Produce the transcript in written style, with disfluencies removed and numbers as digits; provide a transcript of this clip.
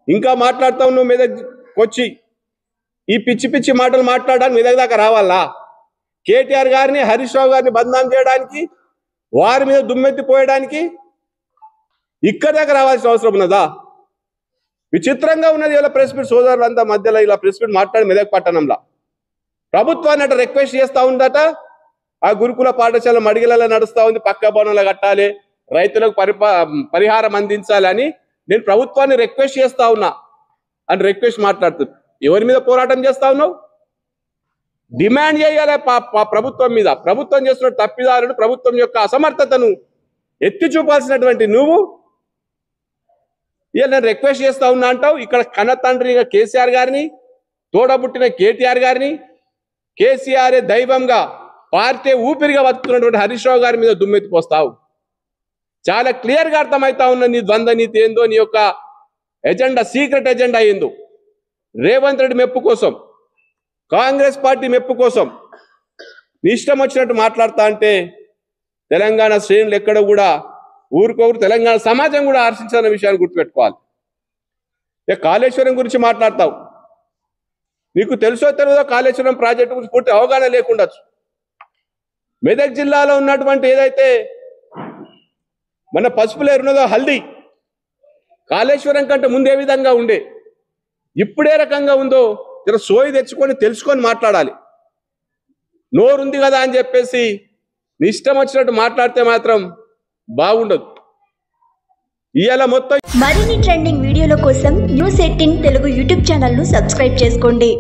ఇంకా మాట్లాడుతా ఉన్నావు మెదక్ వచ్చి ఈ పిచ్చి పిచ్చి మాటలు మాట్లాడడానికి మెదక్ దాకా రావాలా? కేటీఆర్ గారిని హరీష్ రావు గారిని బదనాం చేయడానికి, వారి మీద దుమ్మెత్తిపోయడానికి ఇక్కడ దాకా రావాల్సిన అవసరం ఉన్నదా? విచిత్రంగా ఉన్నది. ఇలా ప్రెస్ మీట్ సోదరులంతా మధ్యలో ఇలా ప్రెస్ మీట్ మాట్లాడి మెదక్ పట్టణంలో ప్రభుత్వాన్ని అట రిక్వెస్ట్ చేస్తూ ఉందట. ఆ గురుకుల పాఠశాల మడిగలలో నడుస్తూ ఉంది, పక్క భవనాలు కట్టాలి, రైతులకు పరిహారం అందించాలని నేను ప్రభుత్వాన్ని రిక్వెస్ట్ చేస్తా ఉన్నా అని రిక్వెస్ట్ మాట్లాడుతుంది. ఎవరి మీద పోరాటం చేస్తా ఉన్నావు? డిమాండ్ చేయాలి ప్రభుత్వం మీద. ప్రభుత్వం చేస్తున్న తప్పిదారులు, ప్రభుత్వం యొక్క అసమర్థతను ఎత్తి చూపాల్సినటువంటి నువ్వు ఇక నేను రిక్వెస్ట్ చేస్తా ఉన్నా అంటావు. ఇక్కడ కన్న తండ్రిగా కేసీఆర్ గారిని, తోడబుట్టిన కేటీఆర్ గారిని, కేసీఆర్ దైవంగా పార్టీ ఊపిరిగా బతుకుతున్నటువంటి హరీష్ రావు గారి మీద దుమ్మెత్తిపోస్తావు. చాలా క్లియర్గా అర్థమవుతా ఉన్న నీ ద్వంద్వ నీతి ఏందో, నీ యొక్క ఎజెండా, సీక్రెట్ ఎజెండా ఏందో. రేవంత్ రెడ్డి మెప్పు కోసం, కాంగ్రెస్ పార్టీ మెప్పు కోసం నీ ఇష్టం వచ్చినట్టు మాట్లాడుతా అంటే తెలంగాణ శ్రేణులు ఎక్కడ కూడా ఊరుకోరు, తెలంగాణ సమాజం కూడా హర్షించాలన్న విషయాన్ని గుర్తుపెట్టుకోవాలి. ఇక కాళేశ్వరం గురించి మాట్లాడతావు. నీకు తెలుసో తెలియదో కాళేశ్వరం ప్రాజెక్టు గురించి పూర్తి అవగాహన లేకుండొచ్చు. మెదక్ జిల్లాలో ఉన్నటువంటి ఏదైతే మన పసుపులేరు ఉన్నదో హల్దీ, కాళేశ్వరం కంటే ముందే విధంగా ఉండే, ఇప్పుడే రకంగా ఉందో జర సోయి తెచ్చుకొని తెలుసుకొని మాట్లాడాలి. నోరుంది కదా అని చెప్పేసి నీ ఇష్టం వచ్చినట్టు మాట్లాడితే మాత్రం బాగుండదు. ఇయాల మొత్తం మరిన్ని ట్రెండింగ్ వీడియోల కోసం న్యూస్ 18 తెలుగు యూట్యూబ్ ఛానల్ ను సబ్స్క్రైబ్ చేసుకోండి.